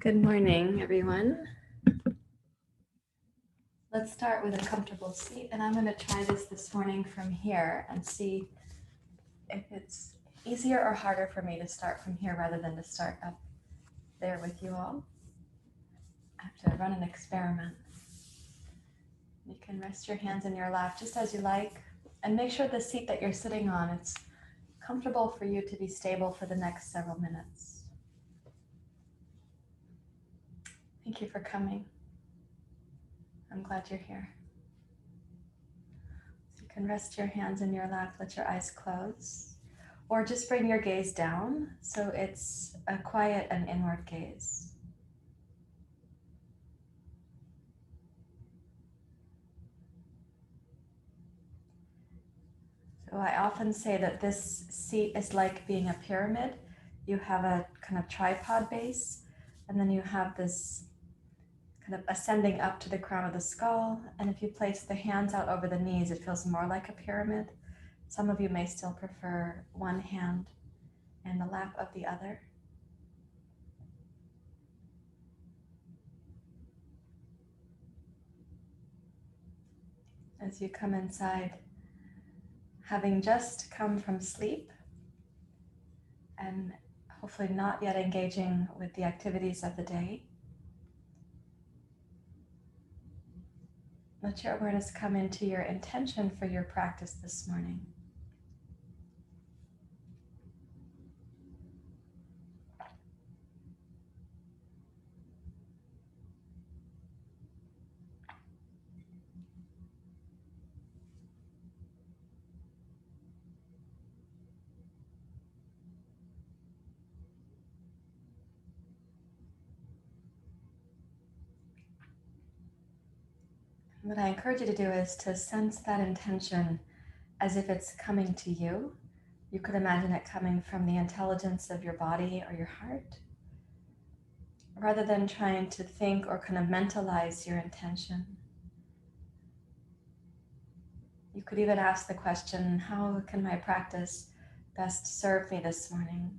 Good morning, everyone. Let's start with a comfortable seat, and I'm going to try this morning from here and see if it's easier or harder for me to start from here rather than to start up there with you all. I have to run an experiment. You can rest your hands in your lap just as you like, and make sure the seat that you're sitting on, it's comfortable for you to be stable for the next several minutes. Thank you for coming. I'm glad you're here. So you can rest your hands in your lap, let your eyes close, or just bring your gaze down so it's a quiet and inward gaze. So I often say that this seat is like being a pyramid. You have a kind of tripod base, and then you have this kind of ascending up to the crown of the skull. And if you place the hands out over the knees, it feels more like a pyramid. Some of you may still prefer one hand in the lap of the other. As you come inside, having just come from sleep and hopefully not yet engaging with the activities of the day, let your awareness come into your intention for your practice this morning. What I encourage you to do is to sense that intention as if it's coming to you. You could imagine it coming from the intelligence of your body or your heart, rather than trying to think or kind of mentalize your intention. You could even ask the question, how can my practice best serve me this morning?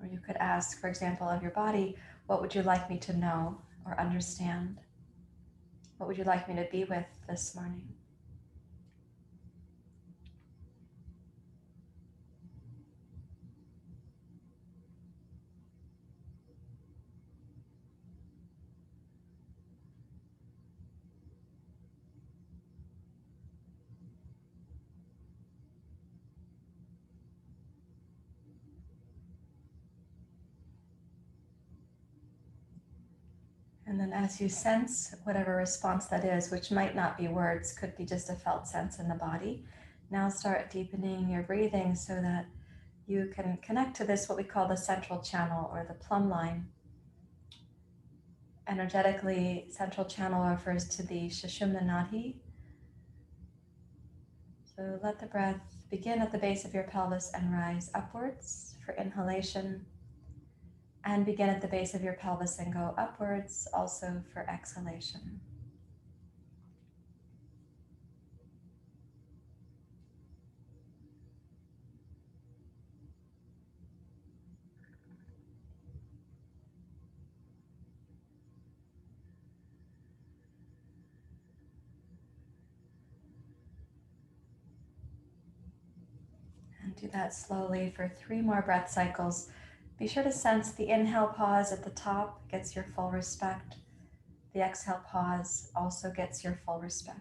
Or you could ask, for example, of your body, what would you like me to know or understand? What would you like me to be with this morning? And then as you sense whatever response that is, which might not be words, could be just a felt sense in the body, now start deepening your breathing so that you can connect to this, what we call the central channel or the plumb line. Energetically, central channel refers to the Sushumna Nadi. So let the breath begin at the base of your pelvis and rise upwards for inhalation, and begin at the base of your pelvis and go upwards also for exhalation. And do that slowly for 3 more breath cycles. Be sure to sense the inhale pause at the top gets your full respect. The exhale pause also gets your full respect.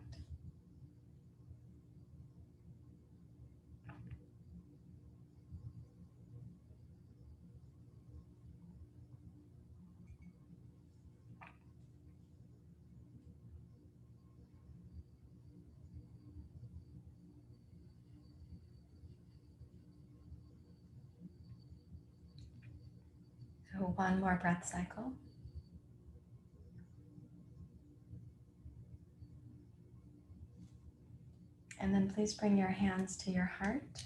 So 1 more breath cycle. And then please bring your hands to your heart.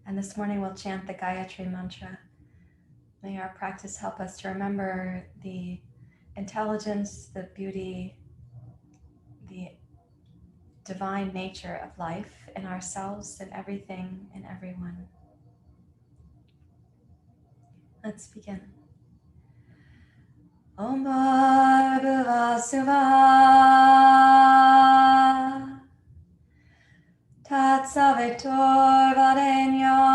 And this morning we'll chant the Gayatri mantra. May our practice help us to remember the intelligence, the beauty, the divine nature of life in ourselves and everything and everyone. Let's begin. Om Bhargava Suvah Tat Savitor Varenyam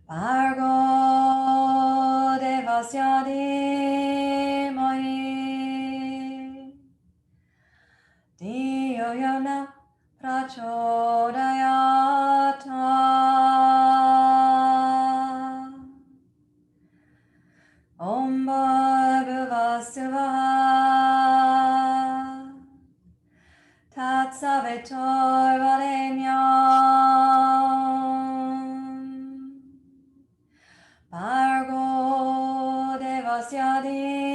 Bhargo Devasya Dhimahi Dhiyo Yona Prachodayata Om Bhargava Suvah Tat Savitor Varenyam Bhargo Devasya Dhimahi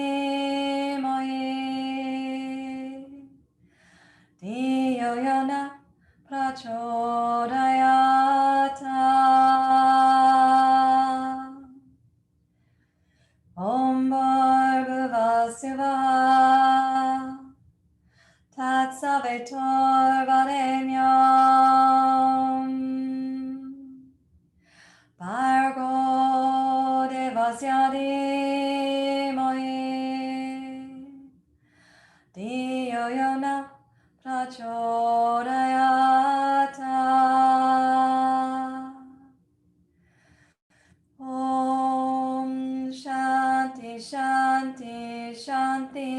Dhiyo Yona Prachodayata Om Bhargava Suvah Tat Savitor Varenyam Bhargo Devasya Dhimahi Dhiyo Yona Prachodayata Om Shanti Shanti Shanti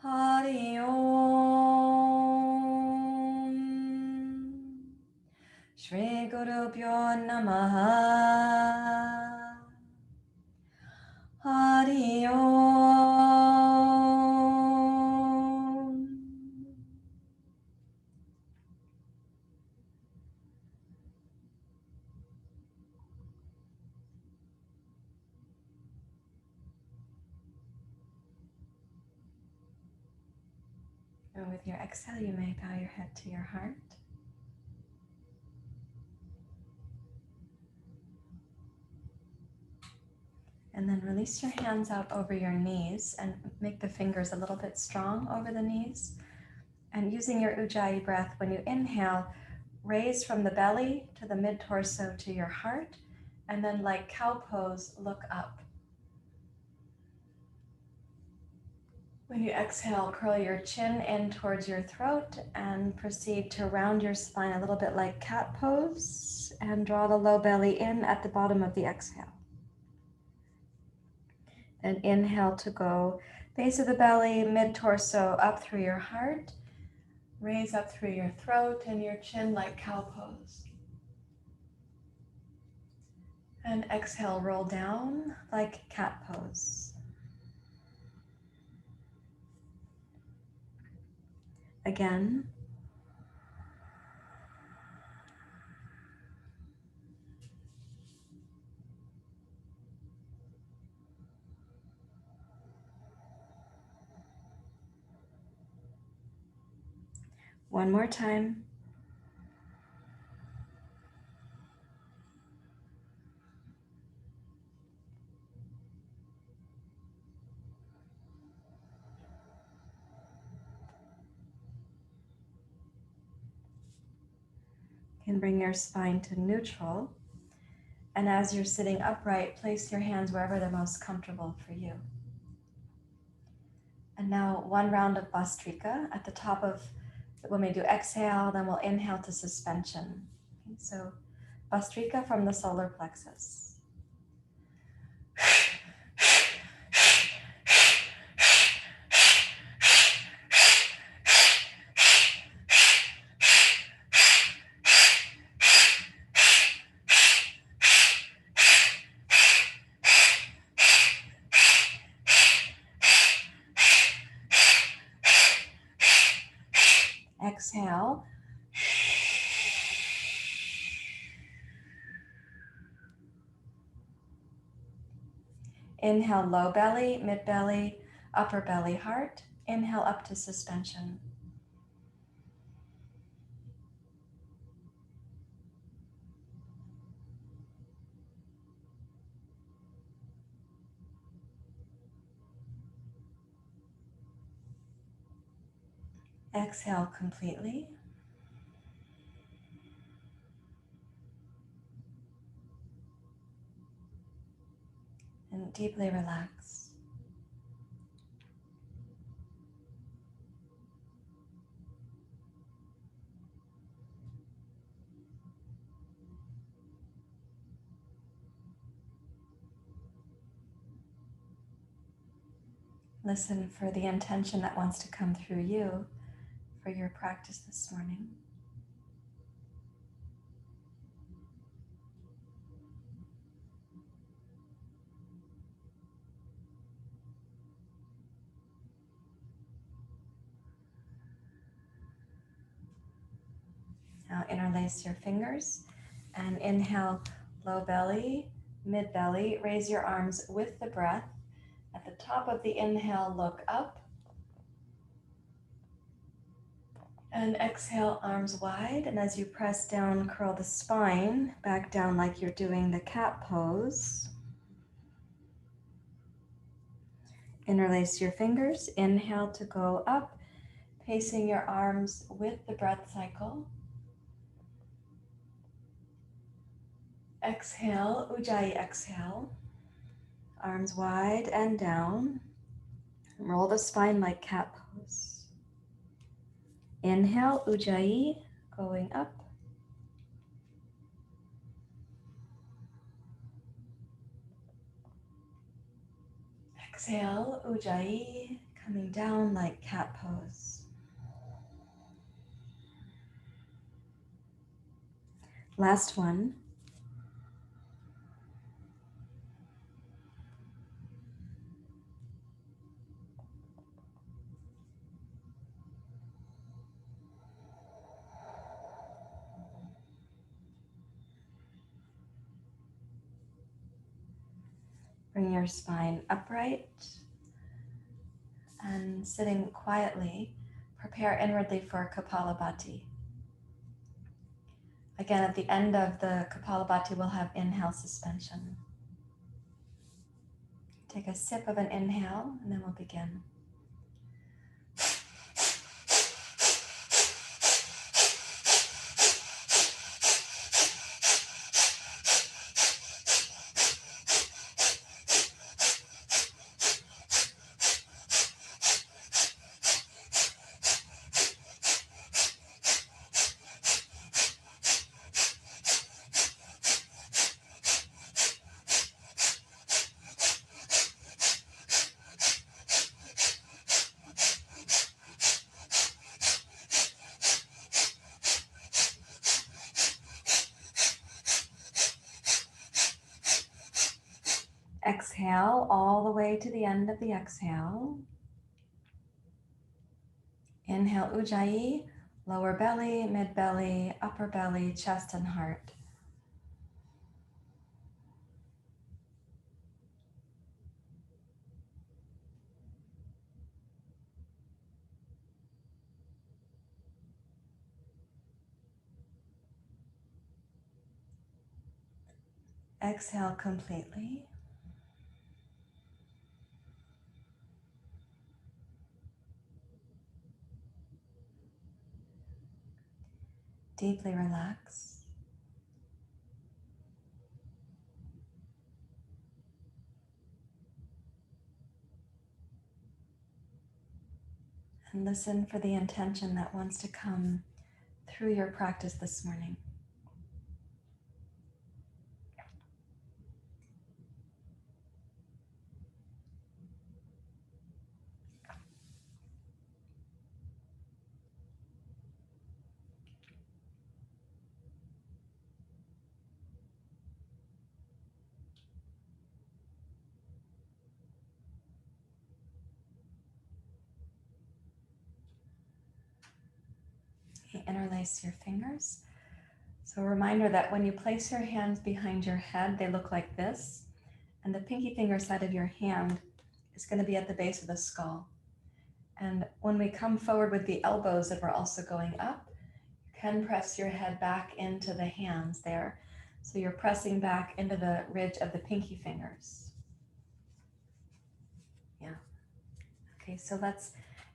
Hari Om Shri Guru Pyo Namaha Hari Om. And with your exhale, you may bow your head to your heart. And then release your hands out over your knees and make the fingers a little bit strong over the knees. And using your Ujjayi breath, when you inhale, raise from the belly to the mid-torso to your heart. And then like cow pose, look up. When you exhale, curl your chin in towards your throat and proceed to round your spine a little bit like cat pose and draw the low belly in at the bottom of the exhale. And inhale to go base of the belly, mid-torso up through your heart. Raise up through your throat and your chin like cow pose. And exhale, roll down like cat pose. Again. One more time. You can bring your spine to neutral. And as you're sitting upright, place your hands wherever they're most comfortable for you. And now one round of bhastrika at the top of, when we do exhale, then we'll inhale to suspension. Okay, so bhastrika from the solar plexus. Exhale. Inhale, low belly, mid belly, upper belly, heart. Inhale up to suspension. Exhale completely. And deeply relax. Listen for the intention that wants to come through you for your practice this morning. Now interlace your fingers and inhale, low belly, mid belly. Raise your arms with the breath. At the top of the inhale, look up. And exhale, arms wide. And as you press down, curl the spine back down like you're doing the cat pose. Interlace your fingers. Inhale to go up, pacing your arms with the breath cycle. Exhale, Ujjayi exhale. Arms wide and down. Roll the spine like cat pose. Inhale, Ujjayi, going up. Exhale, Ujjayi, coming down like cat pose. Last one. Bring your spine upright and sitting quietly, prepare inwardly for Kapalabhati. Again, at the end of the Kapalabhati, we'll have inhale suspension. Take a sip of an inhale and then we'll begin. Exhale all the way to the end of the exhale. Inhale, Ujjayi, lower belly, mid belly, upper belly, chest and heart. Exhale completely. Deeply relax. And listen for the intention that wants to come through your practice this morning. Interlace your fingers. So a reminder that when you place your hands behind your head, they look like this, and the pinky finger side of your hand is going to be at the base of the skull. And when we come forward with the elbows that we're also going up, you can press your head back into the hands there. So you're pressing back into the ridge of the pinky fingers. Yeah. Okay, so let's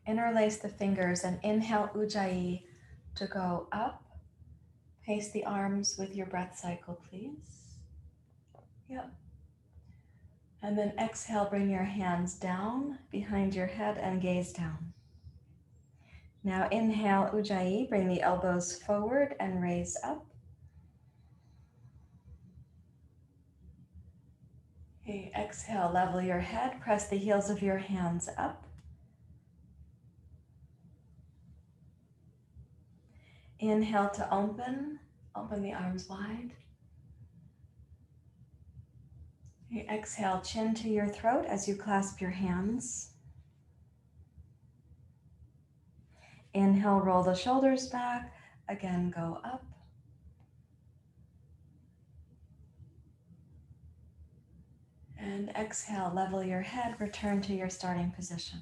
Interlace the fingers and inhale Ujjayi to go up. Pace the arms with your breath cycle, please. Yep. And then exhale, bring your hands down behind your head and gaze down. Now inhale Ujjayi, bring the elbows forward and raise up. Okay, exhale, level your head, press the heels of your hands up. Inhale to open the arms wide. Okay, exhale, chin to your throat as you clasp your hands. Inhale, roll the shoulders back. Again, go up. And exhale, level your head, return to your starting position.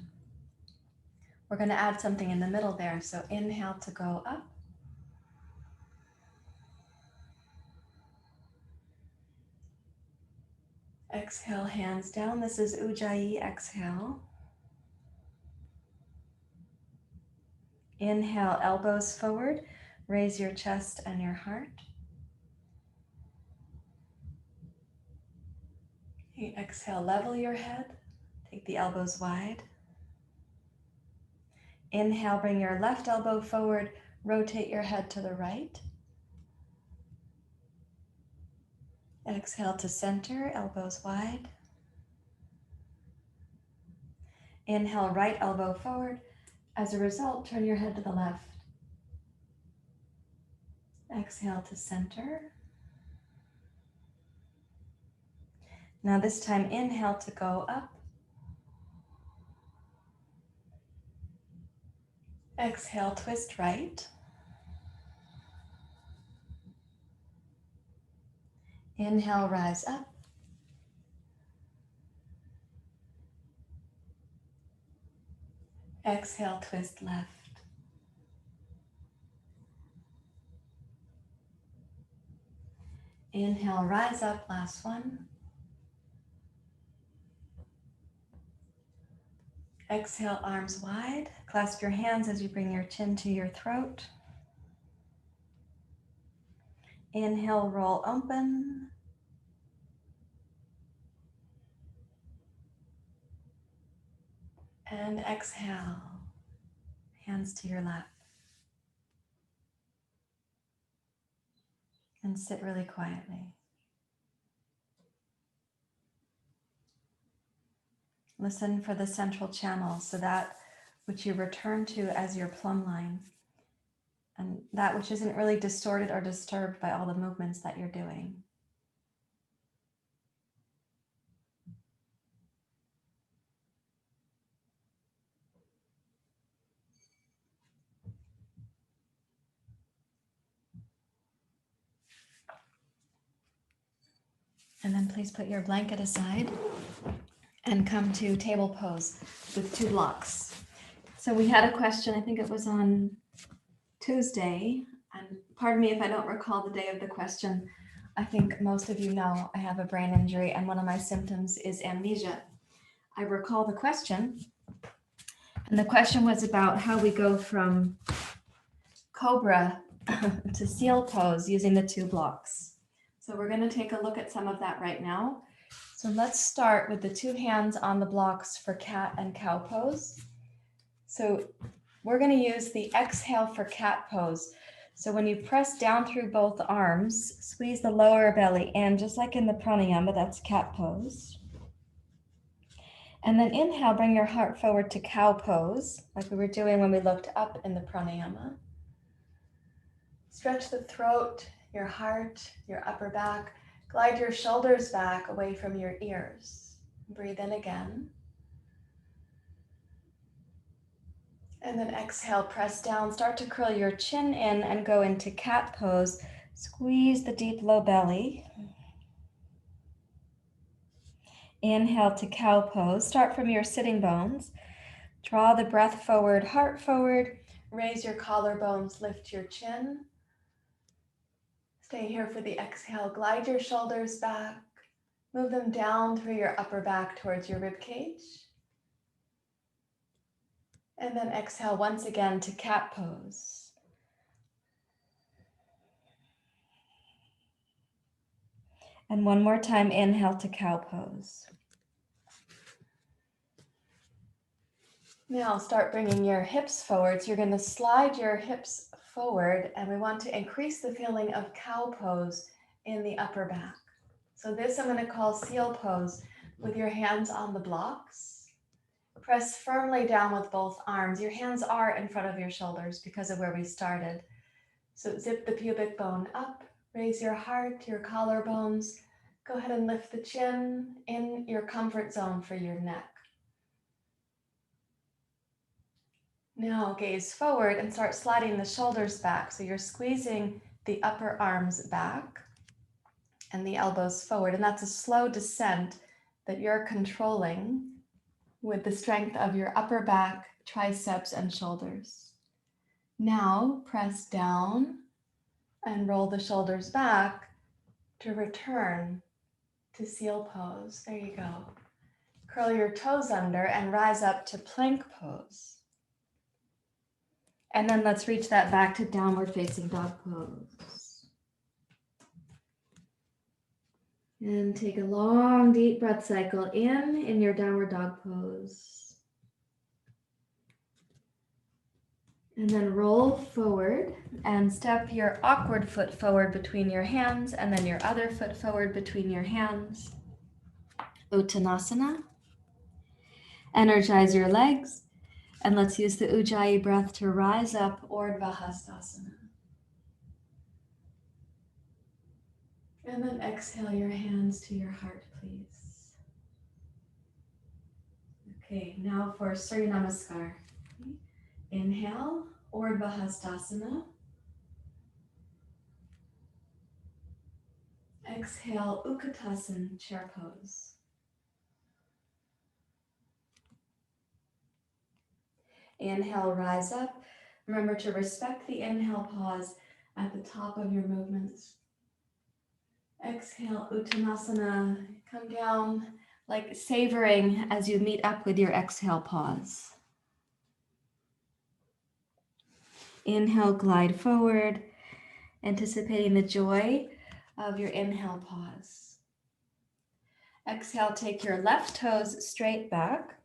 We're going to add something in the middle there. So inhale to go up. Exhale, hands down. This is Ujjayi, exhale. Inhale, elbows forward. Raise your chest and your heart. Okay, exhale, level your head. Take the elbows wide. Inhale, bring your left elbow forward. Rotate your head to the right. Exhale to center, elbows wide. Inhale, right elbow forward. As a result, turn your head to the left. Exhale to center. Now this time, inhale to go up. Exhale, twist right. Inhale, rise up. Exhale, twist left. Inhale, rise up, last one. Exhale, arms wide. Clasp your hands as you bring your chin to your throat. Inhale, roll open. And exhale, hands to your lap. And sit really quietly. Listen for the central channel, so that which you return to as your plumb line, and that which isn't really distorted or disturbed by all the movements that you're doing. And then please put your blanket aside and come to table pose with 2 blocks. So we had a question, I think it was on Tuesday, and pardon me if I don't recall the day of the question. I think most of you know I have a brain injury and one of my symptoms is amnesia. I recall the question, and the question was about how we go from cobra to seal pose using the 2 blocks. So we're going to take a look at some of that right now. So let's start with the 2 hands on the blocks for cat and cow pose. So we're going to use the exhale for cat pose. So when you press down through both arms, squeeze the lower belly in, just like in the pranayama, that's cat pose. And then inhale, bring your heart forward to cow pose, like we were doing when we looked up in the pranayama. Stretch the throat, your heart, your upper back. Glide your shoulders back away from your ears. Breathe in again. And then exhale, press down. Start to curl your chin in and go into cat pose. Squeeze the deep low belly. Inhale to cow pose. Start from your sitting bones. Draw the breath forward, heart forward. Raise your collarbones, lift your chin. Stay here for the exhale. Glide your shoulders back. Move them down through your upper back towards your rib cage. And then exhale once again to cat pose. And one more time, inhale to cow pose. Now start bringing your hips forward. So you're going to slide your hips forward, and we want to increase the feeling of cow pose in the upper back. So this I'm going to call seal pose with your hands on the blocks. Press firmly down with both arms. Your hands are in front of your shoulders because of where we started. So zip the pubic bone up, raise your heart, your collarbones. Go ahead and lift the chin in your comfort zone for your neck. Now gaze forward and start sliding the shoulders back. So you're squeezing the upper arms back and the elbows forward. And that's a slow descent that you're controlling with the strength of your upper back, triceps, and shoulders. Now press down and roll the shoulders back to return to seal pose. There you go. Curl your toes under and rise up to plank pose. And then let's reach that back to downward facing dog pose. And take a long, deep breath cycle in your downward dog pose. And then roll forward and step your awkward foot forward between your hands and then your other foot forward between your hands. Uttanasana. Energize your legs. And let's use the Ujjayi breath to rise up, Urdhva Hastasana. And then exhale your hands to your heart, please. Okay, now for Surya Namaskar. Inhale, Urdhva Hastasana. Exhale, Uttanasana, chair pose. Inhale, rise up. Remember to respect the inhale pause at the top of your movements. Exhale, Uttanasana. Come down like savoring as you meet up with your exhale pause. Inhale, glide forward, anticipating the joy of your inhale pause. Exhale, take your left toes straight back.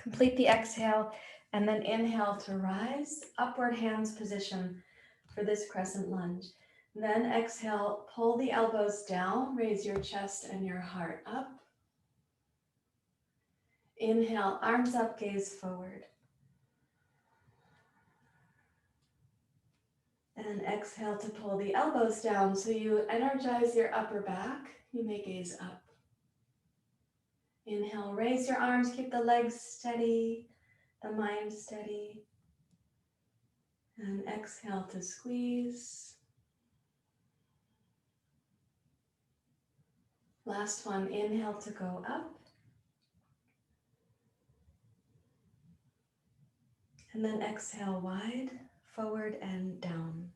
Complete the exhale, and then inhale to rise, upward hands position for this crescent lunge. Then exhale, pull the elbows down, raise your chest and your heart up. Inhale, arms up, gaze forward. And exhale to pull the elbows down so you energize your upper back. You may gaze up. Inhale, raise your arms, keep the legs steady, the mind steady. And exhale to squeeze. Last one, inhale to go up. And then exhale wide, forward and down.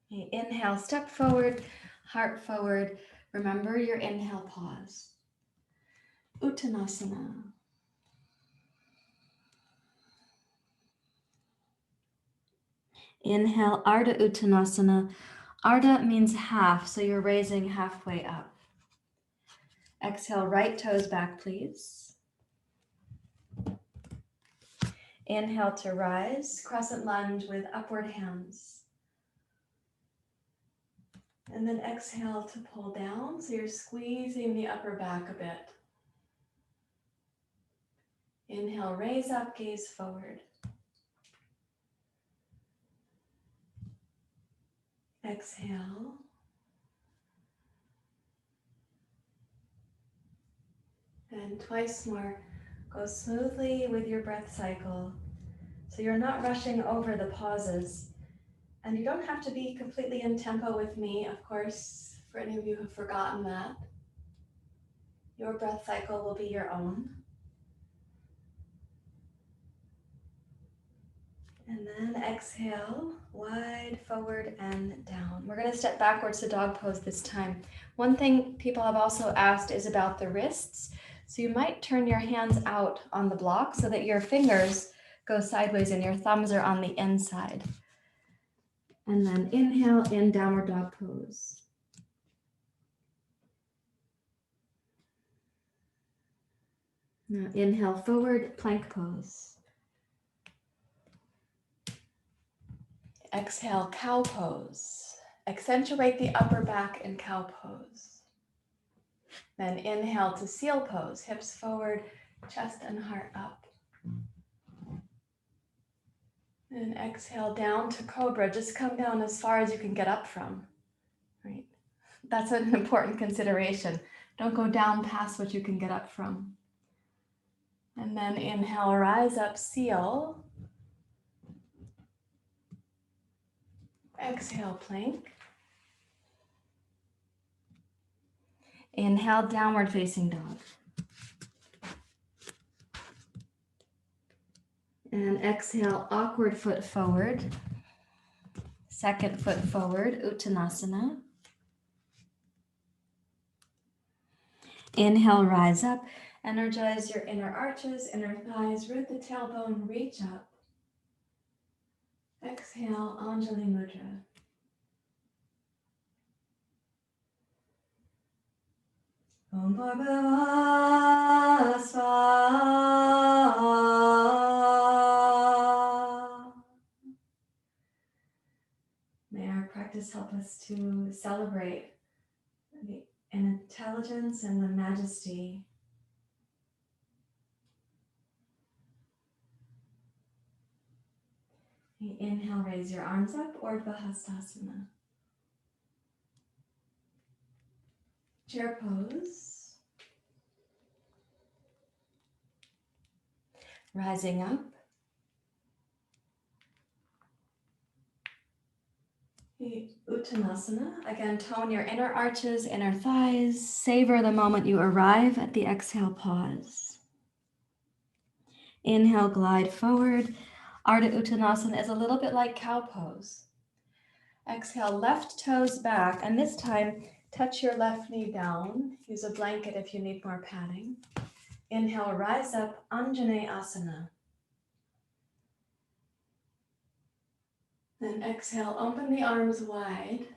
Okay, inhale, step forward, heart forward. Remember your inhale pause. Uttanasana. Inhale, Arda Uttanasana. Arda means half, so you're raising halfway up. Exhale, right toes back, please. Inhale to rise, crescent lunge with upward hands. And then exhale to pull down, so you're squeezing the upper back a bit. Inhale, raise up, gaze forward. Exhale. And twice more. Go smoothly with your breath cycle. So you're not rushing over the pauses. And you don't have to be completely in tempo with me, of course, for any of you who've forgotten that. Your breath cycle will be your own. And then exhale, wide, forward, and down. We're going to step backwards to dog pose this time. One thing people have also asked is about the wrists. So you might turn your hands out on the block so that your fingers go sideways and your thumbs are on the inside. And then inhale in downward dog pose. Now inhale forward, plank pose. Exhale, cow pose. Accentuate the upper back in cow pose. Then inhale to seal pose, hips forward, chest and heart up. And exhale down to cobra. Just come down as far as you can get up from. Right? That's an important consideration. Don't go down past what you can get up from. And then inhale, rise up, seal. Exhale, plank. Inhale, downward facing dog. And exhale, awkward foot forward. Second foot forward, Uttanasana. Inhale, rise up. Energize your inner arches, inner thighs, root the tailbone, reach up. Exhale, Anjali Mudra. Om Bhagava Swaha. May our practice help us to celebrate the intelligence and the majesty. Inhale, raise your arms up, Urdhva Hastasana. Chair pose. Rising up. Uttanasana. Again, tone your inner arches, inner thighs. Savor the moment you arrive at the exhale pause. Inhale, glide forward. Arda Uttanasana is a little bit like cow pose. Exhale, left toes back, and this time touch your left knee down. Use a blanket if you need more padding. Inhale, rise up, Asana. Then exhale, open the arms wide.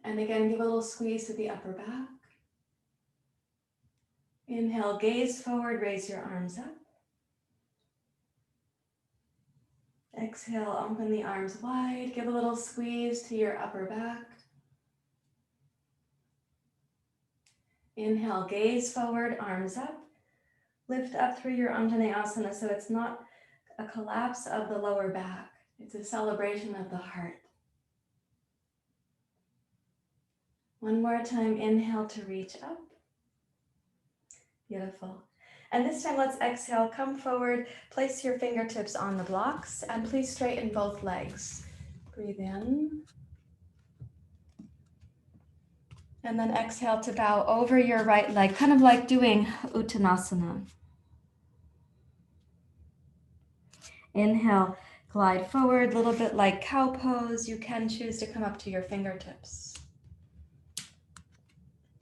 And again, give a little squeeze to the upper back. Inhale, gaze forward, raise your arms up. Exhale, open the arms wide. Give a little squeeze to your upper back. Inhale, gaze forward, arms up. Lift up through your Asana so it's not a collapse of the lower back. It's a celebration of the heart. One more time, inhale to reach up. Beautiful. And this time, let's exhale, come forward, place your fingertips on the blocks, and please straighten both legs. Breathe in. And then exhale to bow over your right leg, kind of like doing Uttanasana. Inhale, glide forward, a little bit like cow pose. You can choose to come up to your fingertips.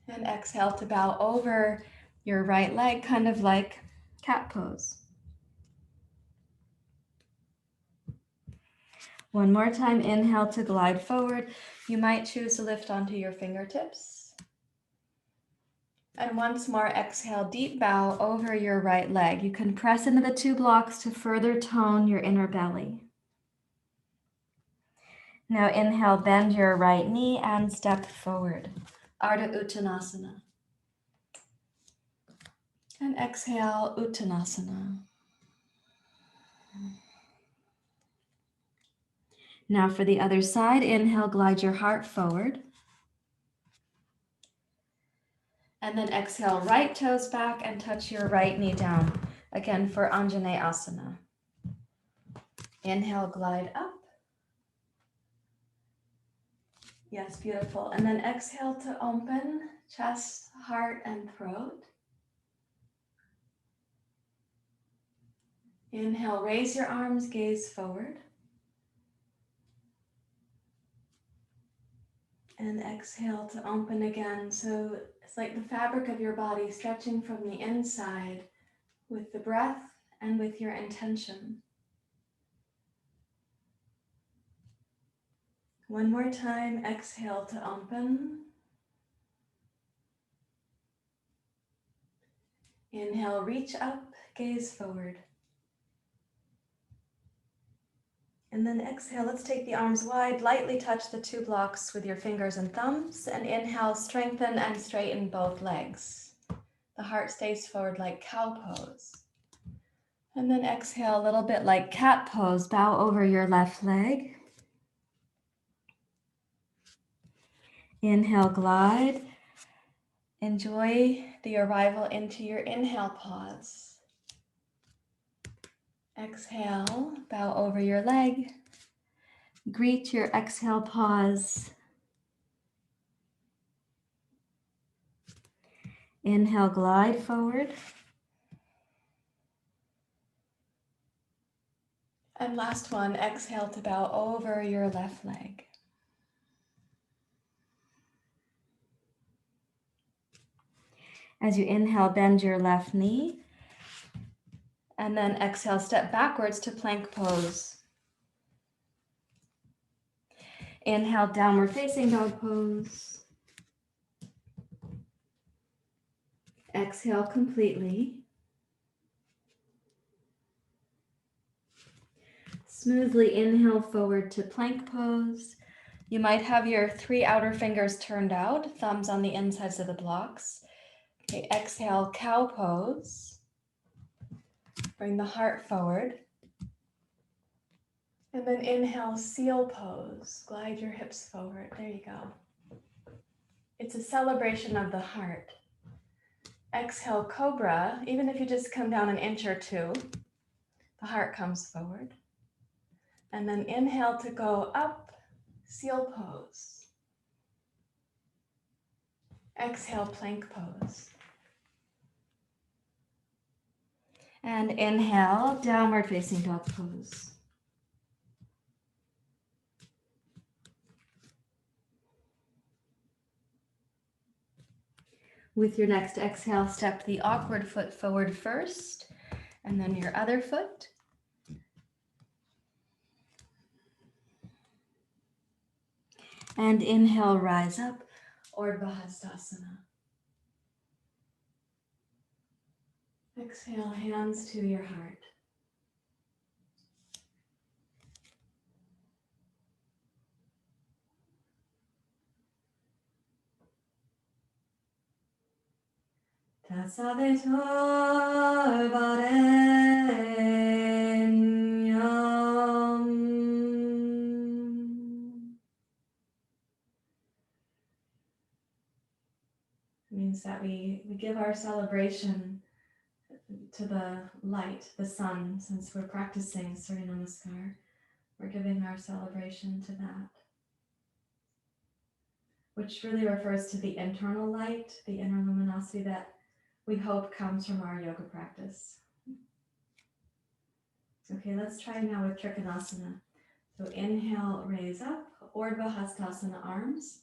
And exhale to bow over your right leg, kind of like cat pose. One more time, inhale to glide forward. You might choose to lift onto your fingertips. And once more, exhale, deep bow over your right leg. You can press into the two blocks to further tone your inner belly. Now inhale, bend your right knee and step forward. Arda Uttanasana. And exhale, Uttanasana. Now for the other side, inhale, glide your heart forward. And then exhale, right toes back and touch your right knee down. Again for Asana. Inhale, glide up. Yes, beautiful. And then exhale to open chest, heart, and throat. Inhale, raise your arms, gaze forward. And exhale to open again. So it's like the fabric of your body stretching from the inside with the breath and with your intention. One more time, exhale to open. Inhale, reach up, gaze forward. And then exhale, let's take the arms wide, lightly touch the two blocks with your fingers and thumbs, and inhale, strengthen and straighten both legs. The heart stays forward like cow pose. And then exhale, a little bit like cat pose, bow over your left leg. Inhale, glide. Enjoy the arrival into your inhale pause. Exhale, bow over your leg. Greet your exhale pause. Inhale, glide forward. And last one, exhale to bow over your left leg. As you inhale, bend your left knee. And then exhale, step backwards to plank pose. Inhale, downward facing dog pose. Exhale completely. Smoothly inhale forward to plank pose. You might have your three outer fingers turned out, thumbs on the insides of the blocks. Okay, exhale, cow pose. Bring the heart forward. And then inhale, seal pose. Glide your hips forward. There you go. It's a celebration of the heart. Exhale, cobra. Even if you just come down an inch or two, the heart comes forward. And then inhale to go up, seal pose. Exhale, plank pose. And inhale, downward facing dog pose. With your next exhale, step the awkward foot forward first, and then your other foot. And inhale, rise up, Urdhva. Exhale, hands to your heart. Tasavetor varenyam. It means that we give our celebration to the light, the sun, since we're practicing Surya Namaskar. We're giving our celebration to that, which really refers to the internal light, the inner luminosity that we hope comes from our yoga practice. Okay, let's try now with Trikonasana. So inhale, raise up, Urdhva arms.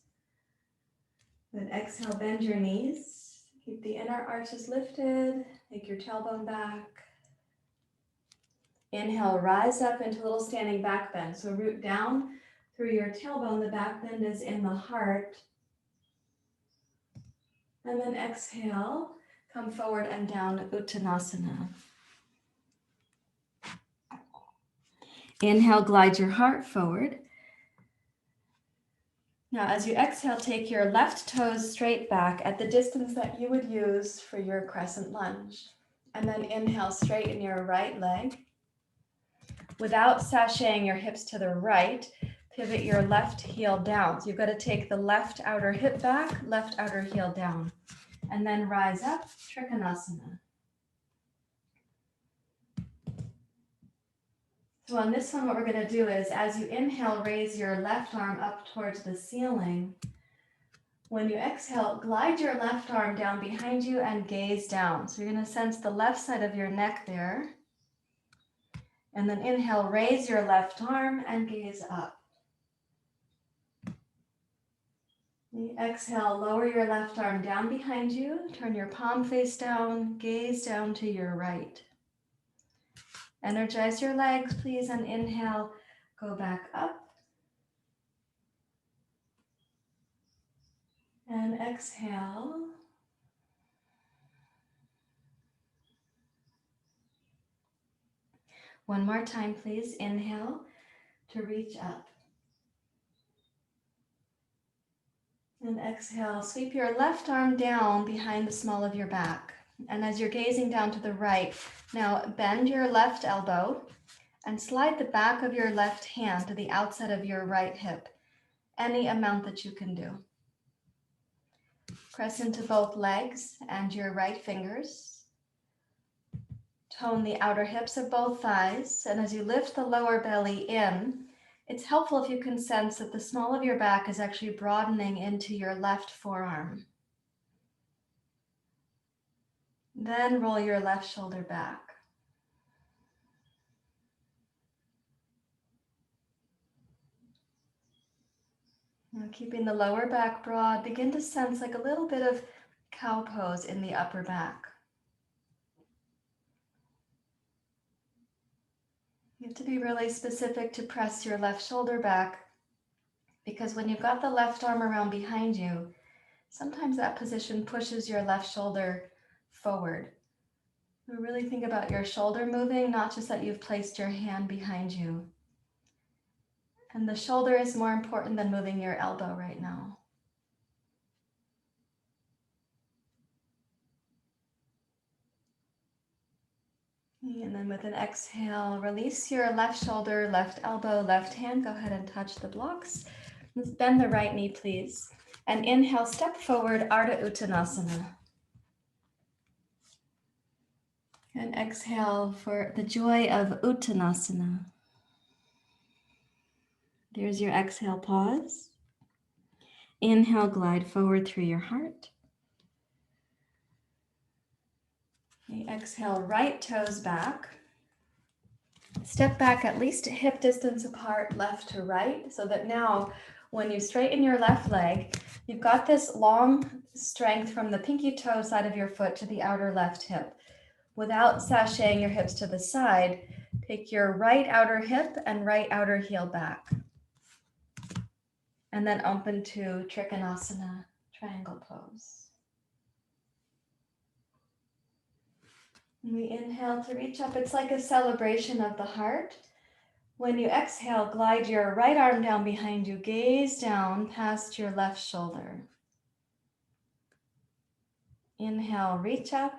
Then exhale, bend your knees. Keep the inner arches lifted. Take your tailbone back. Inhale, rise up into a little standing back bend. So root down through your tailbone. The back bend is in the heart. And then exhale, come forward and down Uttanasana. Inhale, glide your heart forward. Now, as you exhale, take your left toes straight back at the distance that you would use for your crescent lunge. And then inhale, straighten your right leg. Without sashaying your hips to the right, pivot your left heel down. So you've got to take the left outer hip back, left outer heel down. And then rise up, Trikonasana. So on this one, what we're going to do is, as you inhale, raise your left arm up towards the ceiling. When you exhale, glide your left arm down behind you and gaze down. So you're going to sense the left side of your neck there. And then inhale, raise your left arm and gaze up. Exhale, lower your left arm down behind you. Turn your palm face down, gaze down to your right. Energize your legs, please, and inhale, go back up. And exhale. One more time, please. Inhale to reach up. And exhale, sweep your left arm down behind the small of your back. And as you're gazing down to the right, now bend your left elbow and slide the back of your left hand to the outside of your right hip, any amount that you can do. Press into both legs and your right fingers. Tone the outer hips of both thighs, and as you lift the lower belly in, it's helpful if you can sense that the small of your back is actually broadening into your left forearm. Then roll your left shoulder back. Now keeping the lower back broad, begin to sense like a little bit of cow pose in the upper back. You have to be really specific to press your left shoulder back, because when you've got the left arm around behind you, sometimes that position pushes your left shoulder forward. So really think about your shoulder moving, not just that you've placed your hand behind you. And the shoulder is more important than moving your elbow right now. And then with an exhale, release your left shoulder, left elbow, left hand. Go ahead and touch the blocks. Let's bend the right knee, please. And inhale, step forward, Arda Uttanasana. And exhale for the joy of Uttanasana. There's your exhale, pause. Inhale, glide forward through your heart. Exhale, right toes back. Step back at least a hip distance apart, left to right, so that now when you straighten your left leg, you've got this long strength from the pinky toe side of your foot to the outer left hip. Without sashaying your hips to the side, take your right outer hip and right outer heel back. And then open to Trikonasana, triangle pose. We inhale to reach up. It's like a celebration of the heart. When you exhale, glide your right arm down behind you. Gaze down past your left shoulder. Inhale, reach up.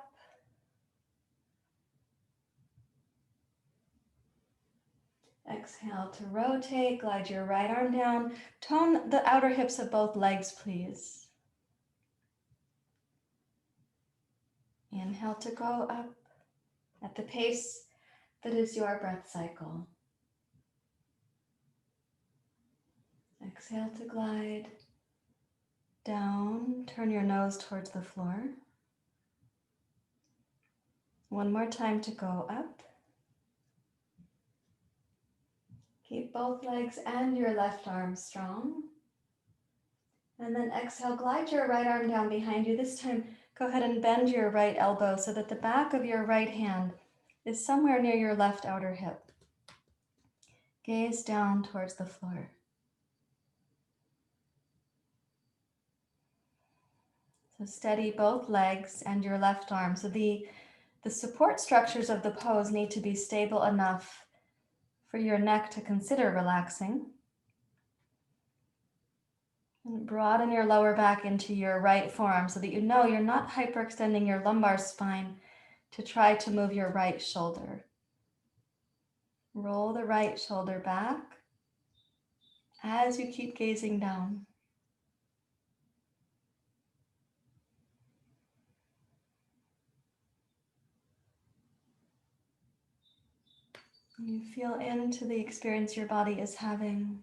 Exhale to rotate. Glide your right arm down. Tone the outer hips of both legs, please. Inhale to go up at the pace that is your breath cycle. Exhale to glide down. Turn your nose towards the floor. One more time to go up. Keep both legs and your left arm strong. And then exhale, glide your right arm down behind you. This time, go ahead and bend your right elbow so that the back of your right hand is somewhere near your left outer hip. Gaze down towards the floor. So steady both legs and your left arm. So the support structures of the pose need to be stable enough for your neck to consider relaxing. And broaden your lower back into your right forearm so that you know you're not hyperextending your lumbar spine to try to move your right shoulder. Roll the right shoulder back as you keep gazing down. You feel into the experience your body is having.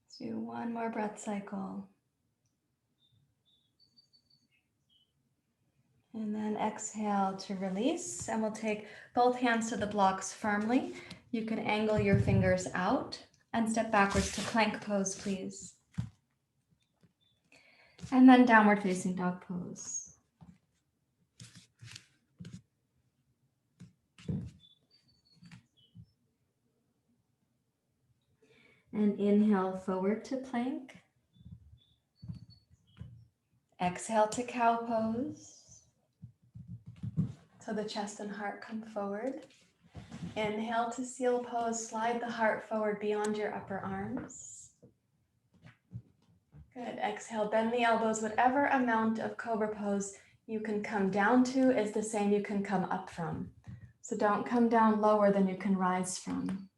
Let's do one more breath cycle. And then exhale to release, and we'll take both hands to the blocks firmly. You can angle your fingers out and step backwards to plank pose, please. And then downward facing dog pose. And inhale forward to plank. Exhale to cow pose. So the chest and heart come forward. Inhale to seal pose. Slide the heart forward beyond your upper arms. Good. Exhale, bend the elbows. Whatever amount of cobra pose you can come down to is the same you can come up from. So don't come down lower than you can rise from.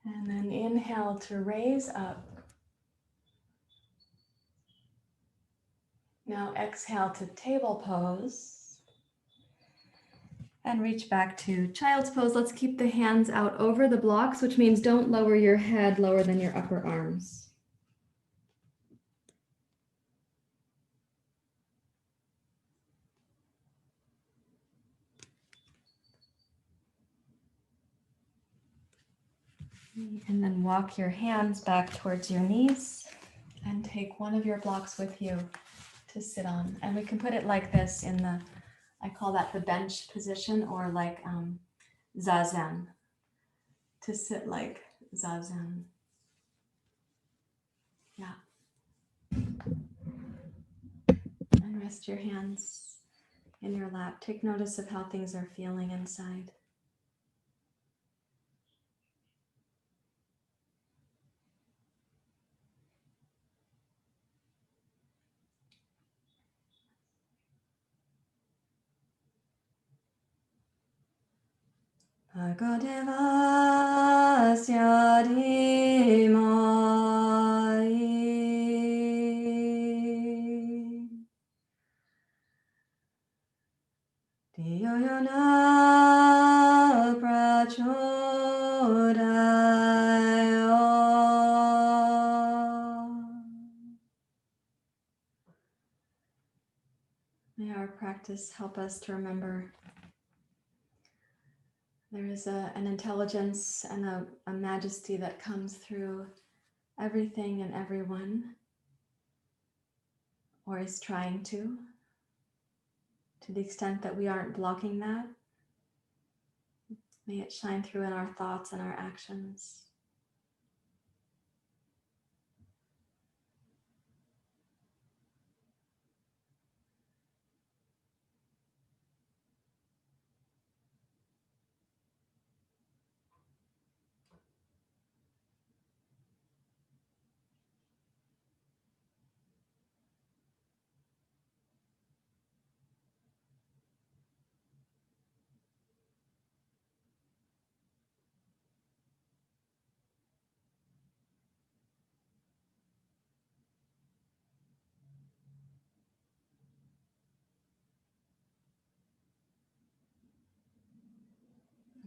And then inhale to raise up. Now exhale to table pose. And reach back to child's pose. Let's keep the hands out over the blocks, which means don't lower your head lower than your upper arms. And then walk your hands back towards your knees and take one of your blocks with you to sit on. And we can put it like this in the, I call that the bench position, or like zazen, to sit like zazen. Yeah. And rest your hands in your lap. Take notice of how things are feeling inside. Bhagadevasya dhimai Dhiyo yona prachodaya. May our practice help us to remember there is an intelligence and a majesty that comes through everything and everyone, or is trying to the extent that we aren't blocking that. May it shine through in our thoughts and our actions.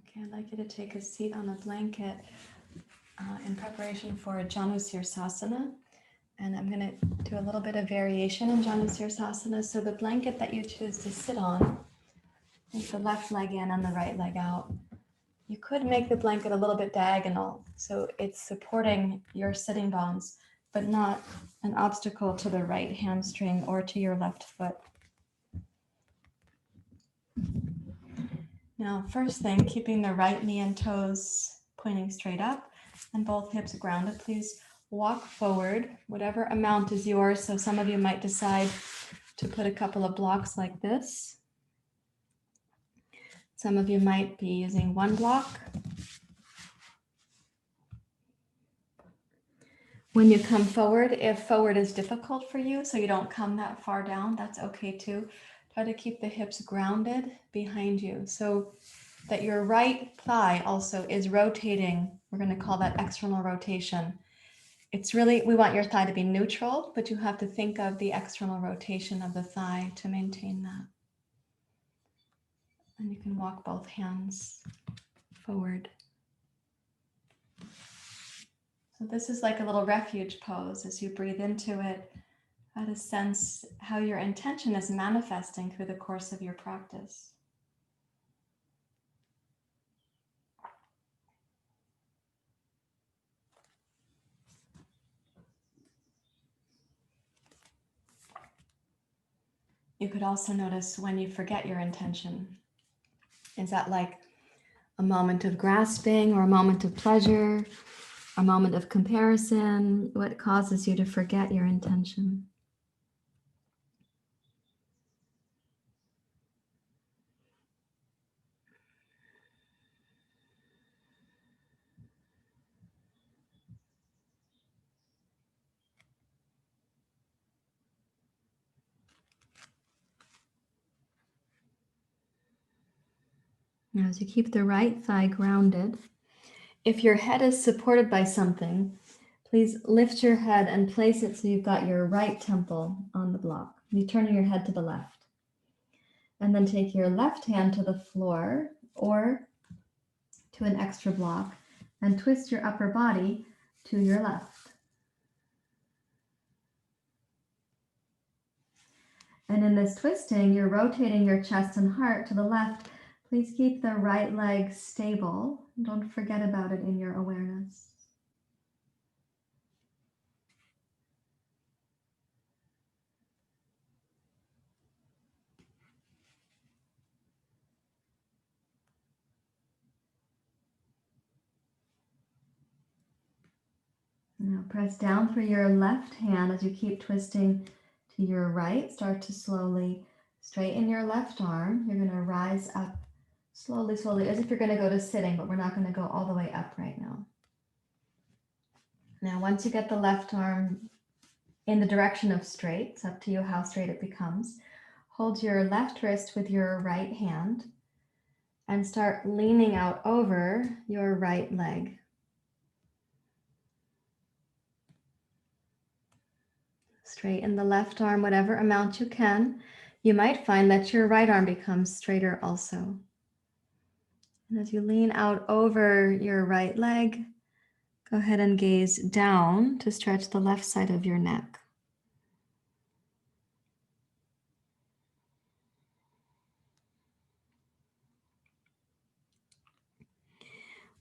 Okay, I'd like you to take a seat on a blanket in preparation for janu sirsasana. And I'm going to do a little bit of variation in janu sirsasana. So the blanket that you choose to sit on, take the left leg in and the right leg out. You could make the blanket a little bit diagonal, so it's supporting your sitting bones, but not an obstacle to the right hamstring or to your left foot. Now, first thing, keeping the right knee and toes pointing straight up and both hips grounded. Please walk forward, whatever amount is yours. So some of you might decide to put a couple of blocks like this. Some of you might be using one block. When you come forward, if forward is difficult for you, so you don't come that far down, that's okay too. Try to keep the hips grounded behind you so that your right thigh also is rotating. We're going to call that external rotation. It's really, we want your thigh to be neutral, but you have to think of the external rotation of the thigh to maintain that. And you can walk both hands forward. So this is like a little refuge pose. As you breathe into it, try to sense how your intention is manifesting through the course of your practice. You could also notice when you forget your intention. Is that like a moment of grasping or a moment of pleasure, a moment of comparison? What causes you to forget your intention? Now, as you keep the right thigh grounded, if your head is supported by something, please lift your head and place it so you've got your right temple on the block. You turn your head to the left. And then take your left hand to the floor or to an extra block and twist your upper body to your left. And in this twisting, you're rotating your chest and heart to the left. Please keep the right leg stable. Don't forget about it in your awareness. Now press down through your left hand as you keep twisting to your right. Start to slowly straighten your left arm. You're going to rise up slowly, slowly, as if you're going to go to sitting, but we're not going to go all the way up right now. Now, once you get the left arm in the direction of straight, it's up to you how straight it becomes. Hold your left wrist with your right hand and start leaning out over your right leg. Straighten the left arm whatever amount you can. You might find that your right arm becomes straighter also. And as you lean out over your right leg, go ahead and gaze down to stretch the left side of your neck.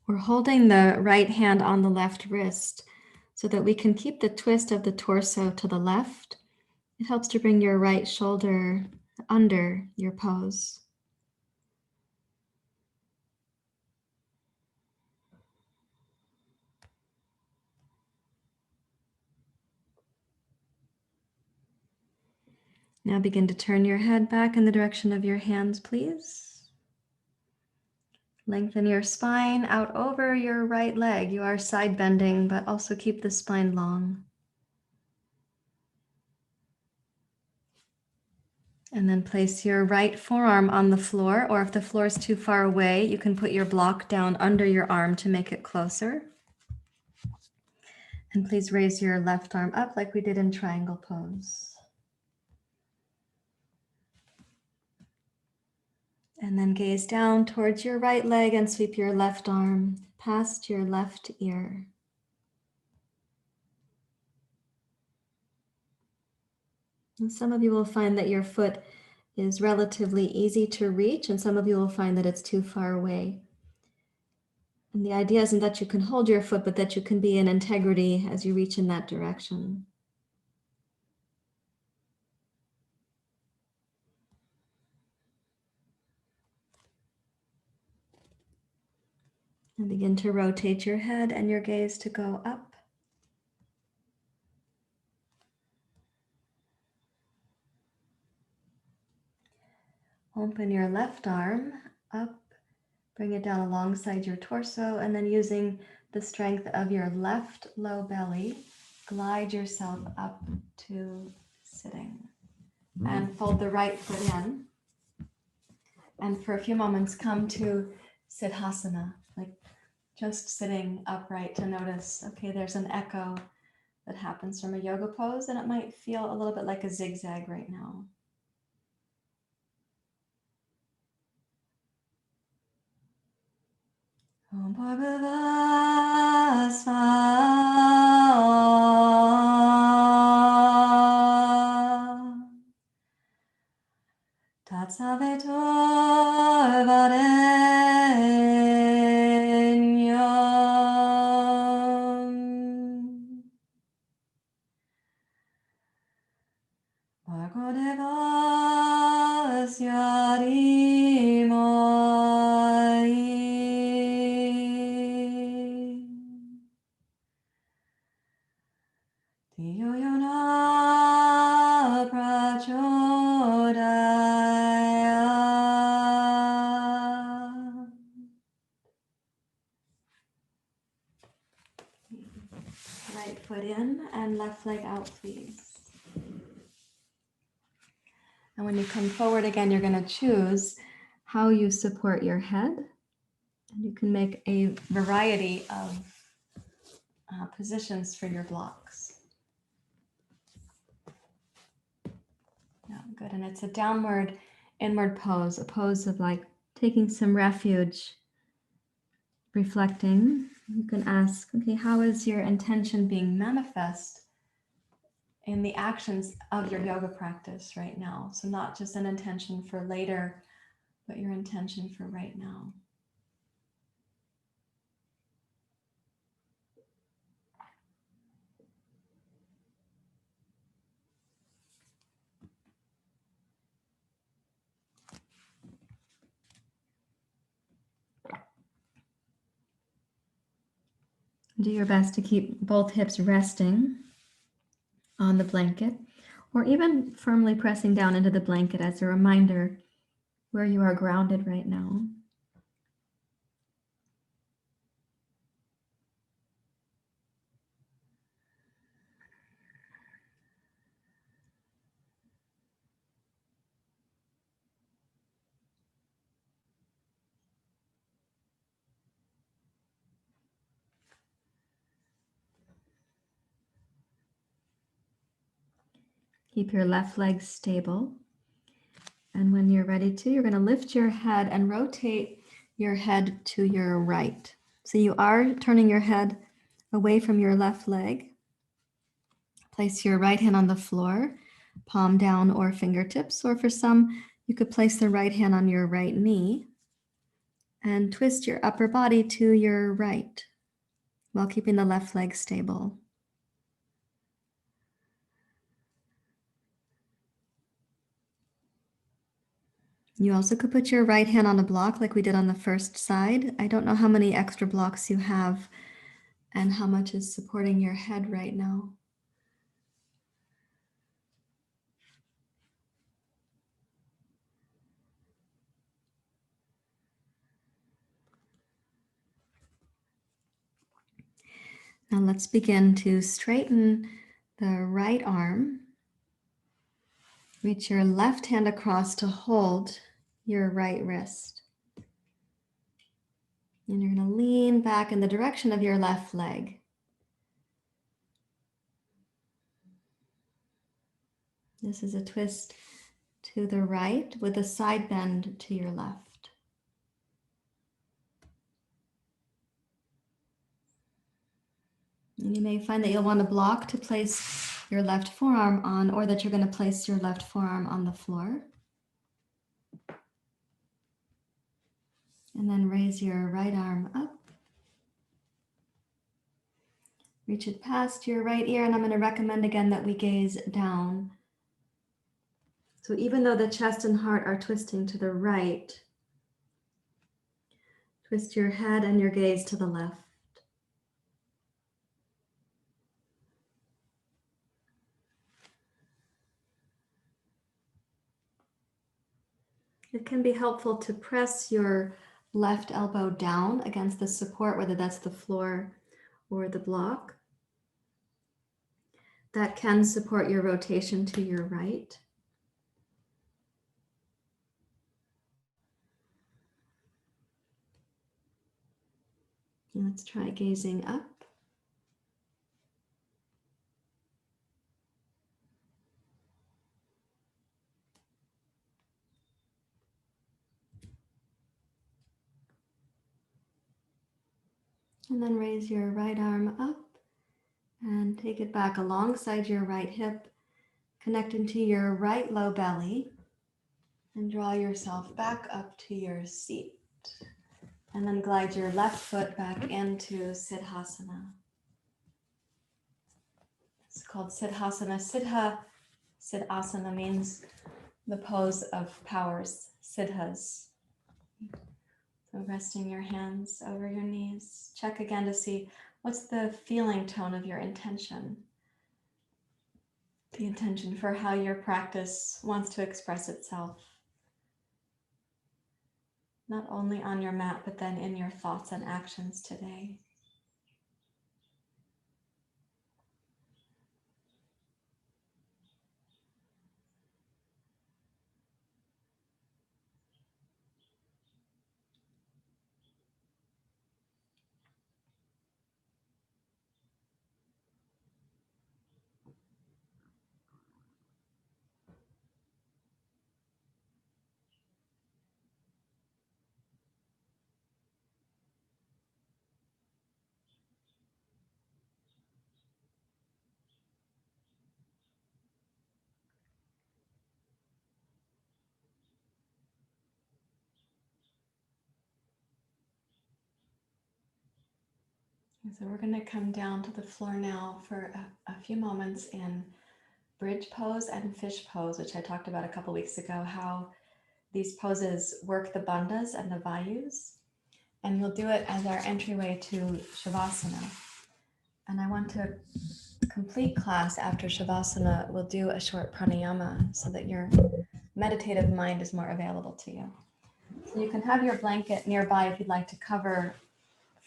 We're holding the right hand on the left wrist so that we can keep the twist of the torso to the left. It helps to bring your right shoulder under your pose. Now begin to turn your head back in the direction of your hands, please. Lengthen your spine out over your right leg. You are side bending, but also keep the spine long. And then place your right forearm on the floor, or if the floor is too far away, you can put your block down under your arm to make it closer. And please raise your left arm up like we did in triangle pose. And then gaze down towards your right leg and sweep your left arm past your left ear. And some of you will find that your foot is relatively easy to reach, and some of you will find that it's too far away. And the idea isn't that you can hold your foot, but that you can be in integrity as you reach in that direction. And begin to rotate your head and your gaze to go up. Open your left arm up, bring it down alongside your torso, and then using the strength of your left low belly, glide yourself up to sitting. And fold the right foot in. And for a few moments, come to Siddhasana, like just sitting upright to notice, okay, there's an echo that happens from a yoga pose, and it might feel a little bit like a zigzag right now. Om Bhagava Svaha Tatsavetor Varenyam Bhargodeva Dhiyo yo na prachodayat. Right foot in and left leg out, please. And when you come forward again, you're going to choose how you support your head. And you can make a variety of positions for your blocks. Yeah, good. And it's a downward, inward pose, a pose of like taking some refuge, reflecting. You can ask, okay, how is your intention being manifest in the actions of your yoga practice right now? So not just an intention for later, but your intention for right now. Do your best to keep both hips resting on the blanket, or even firmly pressing down into the blanket as a reminder where you are grounded right now. Keep your left leg stable. And when you're ready to, you're going to lift your head and rotate your head to your right. So you are turning your head away from your left leg. Place your right hand on the floor, palm down or fingertips, or for some, you could place the right hand on your right knee and twist your upper body to your right while keeping the left leg stable. You also could put your right hand on a block like we did on the first side. I don't know how many extra blocks you have and how much is supporting your head right now. Now let's begin to straighten the right arm. Reach your left hand across to hold your right wrist. And you're going to lean back in the direction of your left leg. This is a twist to the right with a side bend to your left. And you may find that you'll want a block to place your left forearm on, or that you're going to place your left forearm on the floor. And then raise your right arm up. Reach it past your right ear, and I'm going to recommend again that we gaze down. So even though the chest and heart are twisting to the right, twist your head and your gaze to the left. It can be helpful to press your left elbow down against the support, whether that's the floor or the block. That can support your rotation to your right. And let's try gazing up. And then raise your right arm up and take it back alongside your right hip, connecting to your right low belly, and draw yourself back up to your seat. And then glide your left foot back into Siddhasana. It's called Siddhasana. Siddhasana means the pose of powers, siddhas. So resting your hands over your knees. Check again to see what's the feeling tone of your intention. the intention for how your practice wants to express itself, not only on your mat, but then in your thoughts and actions today. So we're going to come down to the floor now for a few moments in bridge pose and fish pose, which I talked about a couple weeks ago, how these poses work the bandhas and the vayus. And we'll do it as our entryway to Shavasana. And I want to complete class after Shavasana. We'll do a short pranayama so that your meditative mind is more available to you. So you can have your blanket nearby if you'd like to cover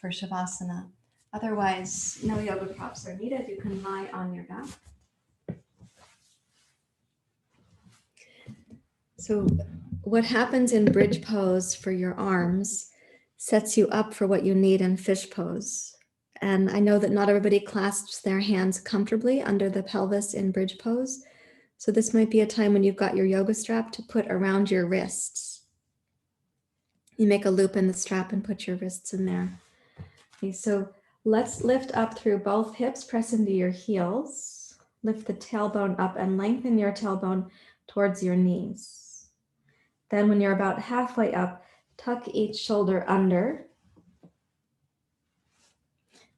for Shavasana. Otherwise, no yoga props are needed. You can lie on your back. So what happens in bridge pose for your arms sets you up for what you need in fish pose. And I know that not everybody clasps their hands comfortably under the pelvis in bridge pose. So this might be a time when you've got your yoga strap to put around your wrists. You make a loop in the strap and put your wrists in there. Okay, so let's lift up through both hips, press into your heels, lift the tailbone up and lengthen your tailbone towards your knees. Then when you're about halfway up, tuck each shoulder under.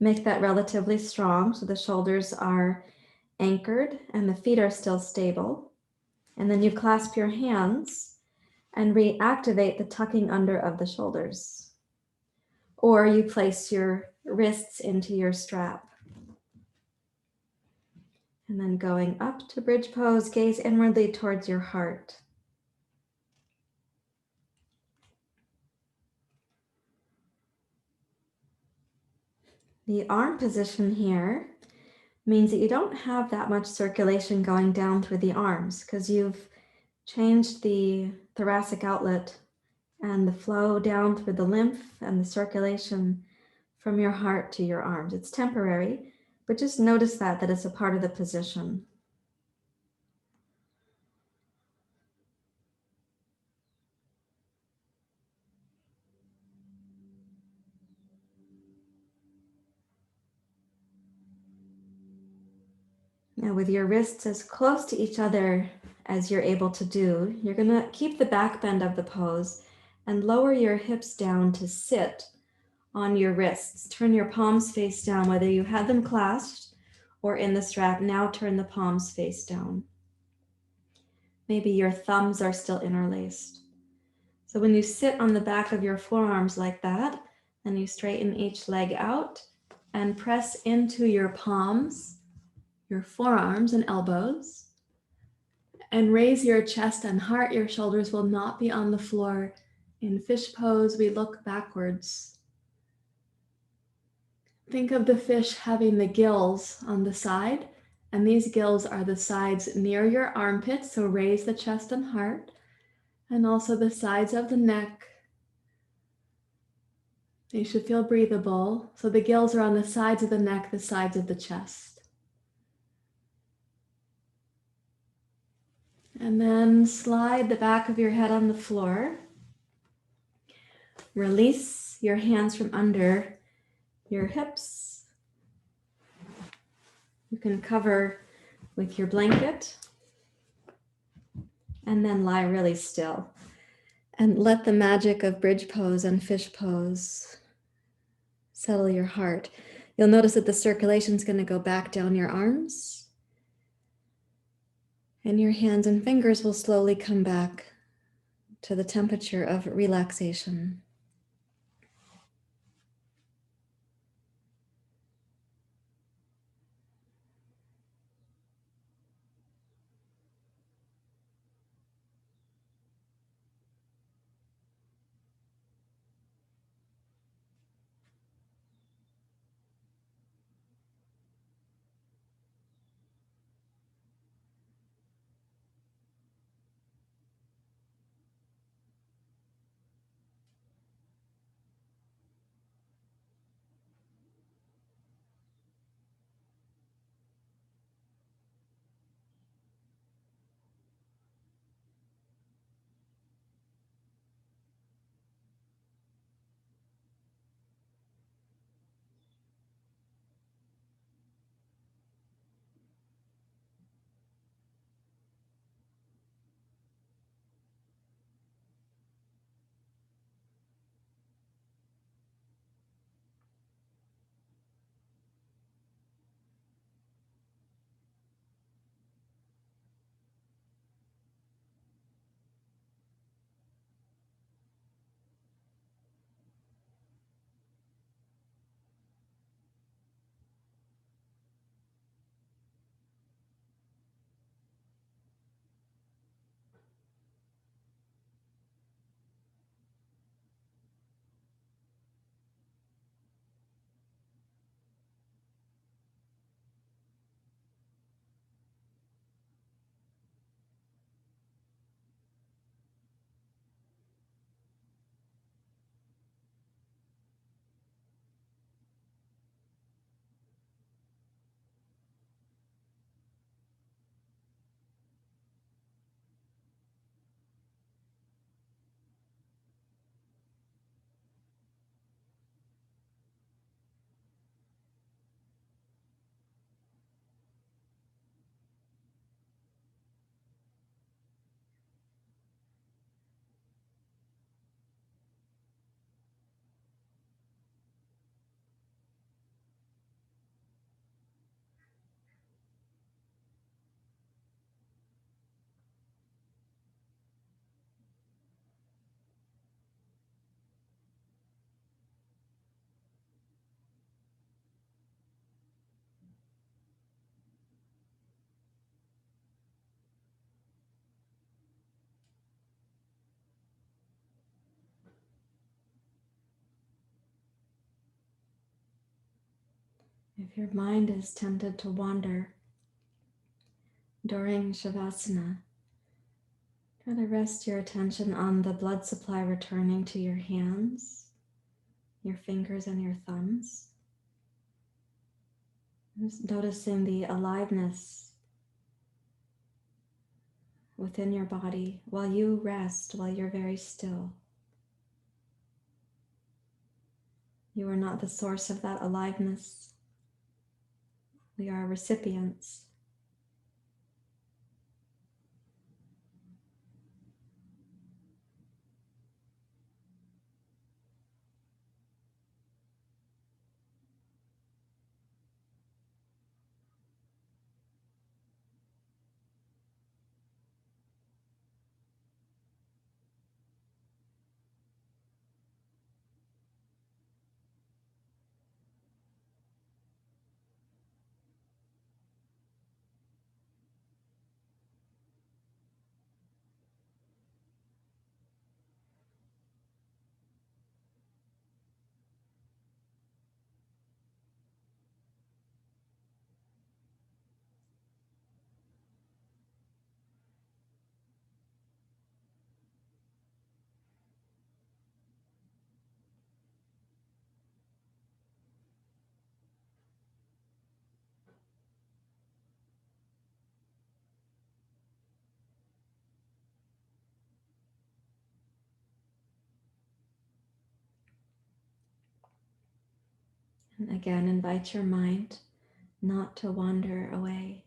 Make that relatively strong so the shoulders are anchored and the feet are still stable. And then you clasp your hands and reactivate the tucking under of the shoulders. Or you place your wrists into your strap. And then going up to bridge pose, gaze inwardly towards your heart. The arm position here means that you don't have that much circulation going down through the arms because you've changed the thoracic outlet and the flow down through the lymph and the circulation from your heart to your arms. It's temporary, but just notice that it's a part of the position. Now with your wrists as close to each other as you're able to do, you're going to keep the back bend of the pose and lower your hips down to sit on your wrists. Turn your palms face down, whether you had them clasped or in the strap. Now turn the palms face down. Maybe your thumbs are still interlaced. So when you sit on the back of your forearms like that, then you straighten each leg out and press into your palms, your forearms and elbows, and raise your chest and heart. Your shoulders will not be on the floor. In fish pose, we look backwards. Think of the fish having the gills on the side, and these gills are the sides near your armpits, so raise the chest and heart, and also the sides of the neck. They should feel breathable. So the gills are on the sides of the neck, the sides of the chest. And then slide the back of your head on the floor. Release your hands from under your hips. You can cover with your blanket and then lie really still. And let the magic of bridge pose and fish pose settle your heart. You'll notice that the circulation is going to go back down your arms. And your hands and fingers will slowly come back to the temperature of relaxation. If your mind is tempted to wander during Shavasana, try to rest your attention on the blood supply returning to your hands, your fingers, and your thumbs. Just noticing the aliveness within your body while you rest, while you're very still. You are not the source of that aliveness. We are recipients. And again, invite your mind not to wander away.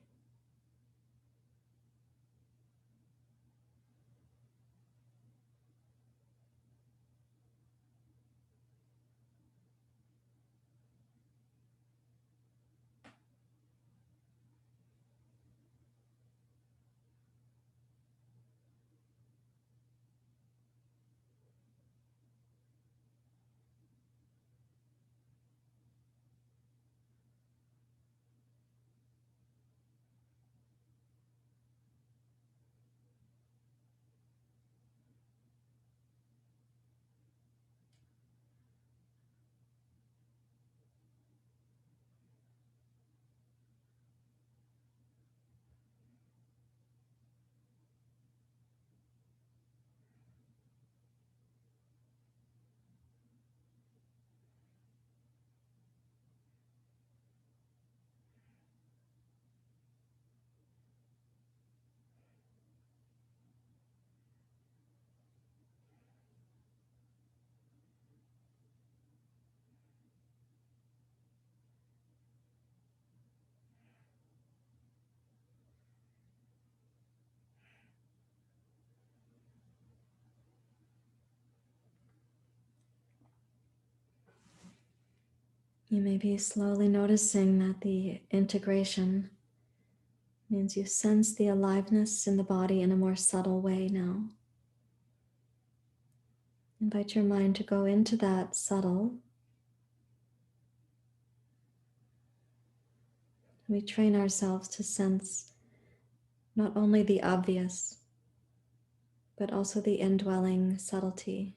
You may be slowly noticing that the integration means you sense the aliveness in the body in a more subtle way now. Invite your mind to go into that subtle. We train ourselves to sense not only the obvious, but also the indwelling subtlety.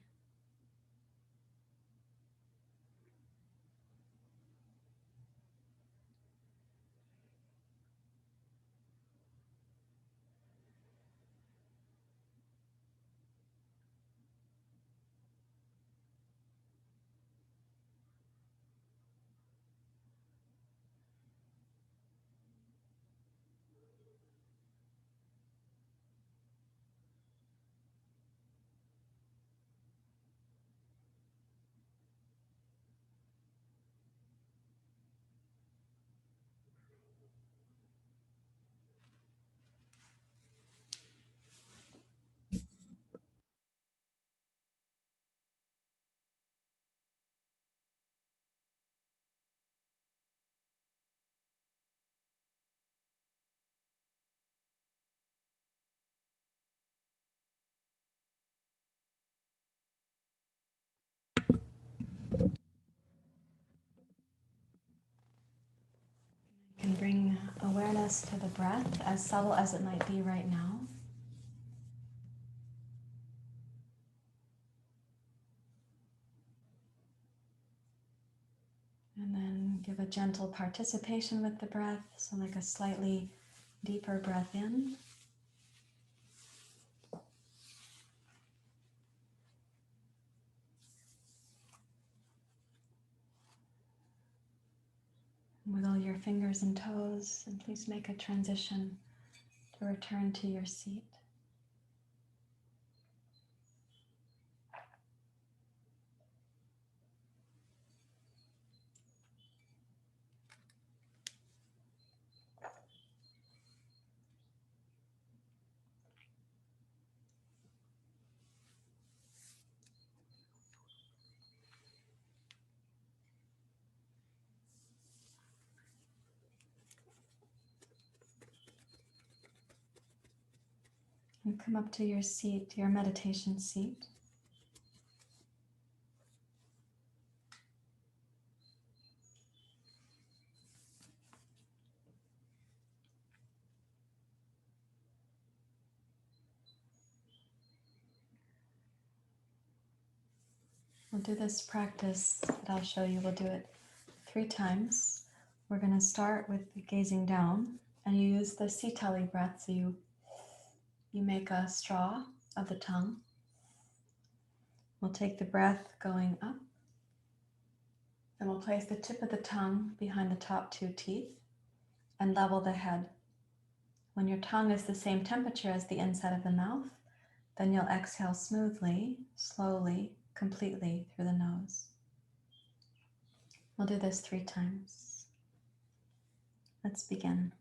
You can bring awareness to the breath, as subtle as it might be right now. And then give with a gentle participation with the breath, so like a slightly deeper breath in. Wiggle your fingers and toes, and please make a transition to return to your seat. And come up to your seat, your meditation seat. We'll do this practice that I'll show you. We'll do it 3 times. We're going to start with gazing down, and you use the sitali breath. So you make a straw of the tongue. We'll take the breath going up. Then we'll place the tip of the tongue behind the top 2 teeth and level the head. When your tongue is the same temperature as the inside of the mouth, then you'll exhale smoothly, slowly, completely through the nose. We'll do this 3 times. Let's begin.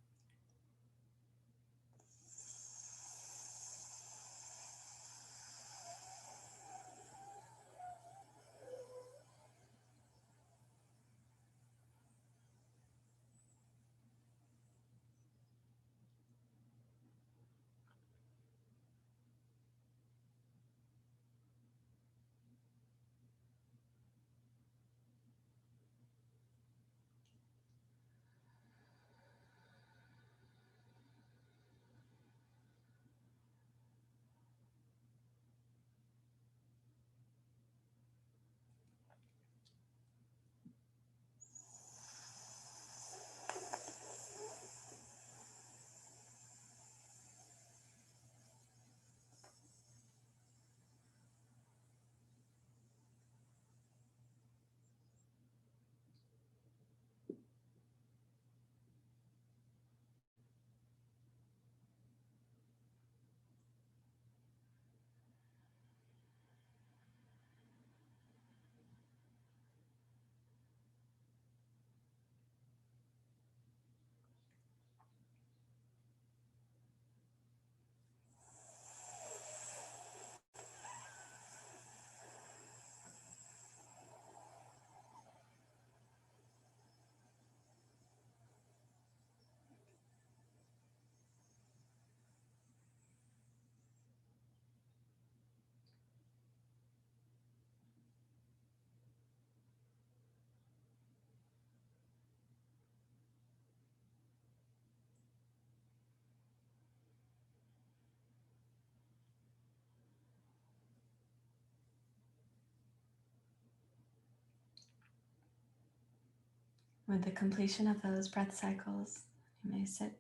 With the completion of those breath cycles, you may sit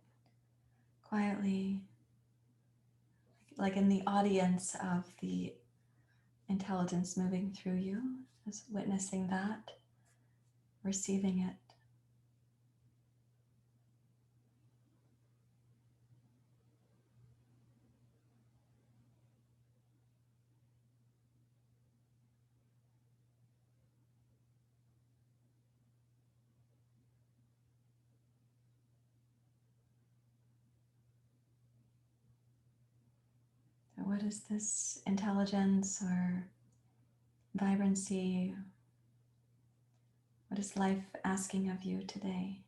quietly, like in the audience of the intelligence moving through you, just witnessing that, receiving it. So what is this intelligence or vibrancy? What is life asking of you today?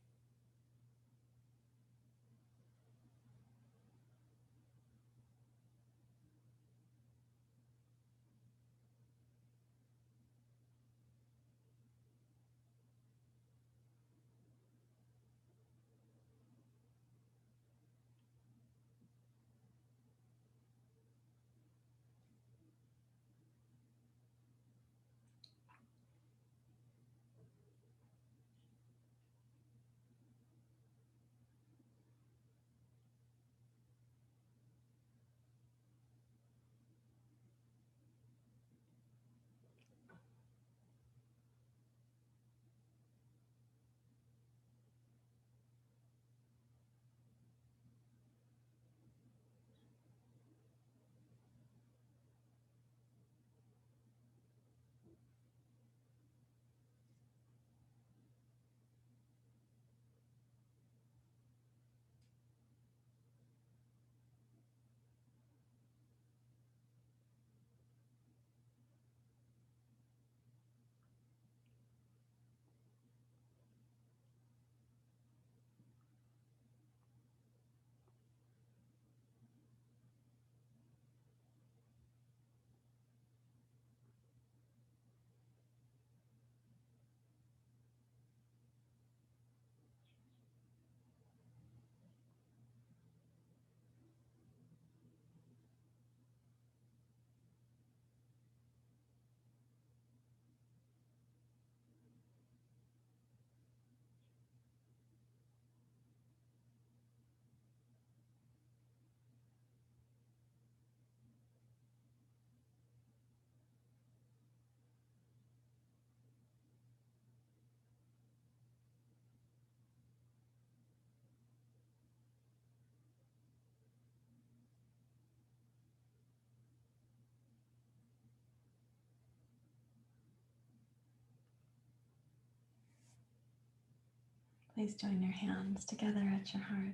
Please join your hands together at your heart.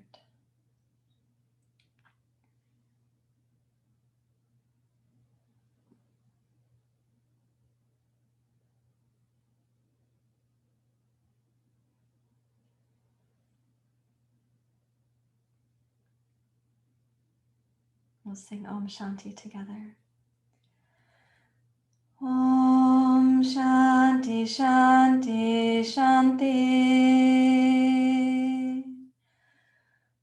We'll sing Om Shanti together. Om Shanti Shanti Shanti.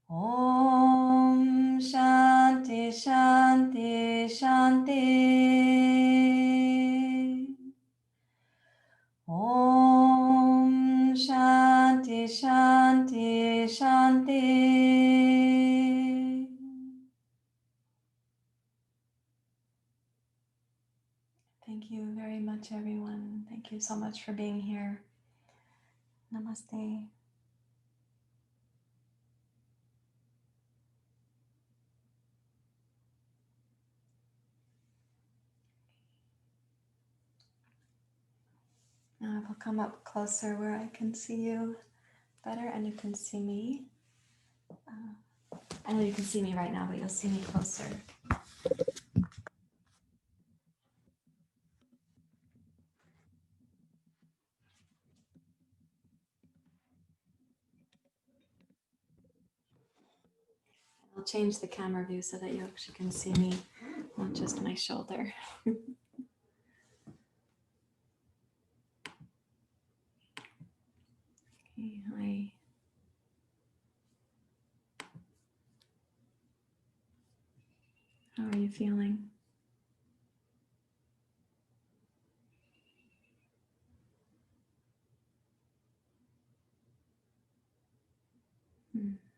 Om Shanti Shanti Shanti. Om Shanti Shanti Shanti. Thank you very much, everyone. Thank you so much for being here. Namaste. Now I will come up closer where I can see you better and you can see me. I know you can see me right now, but you'll see me closer. I'll change the camera view so that you actually can see me, not just my shoulder. Okay, hi. How are you feeling? Hmm.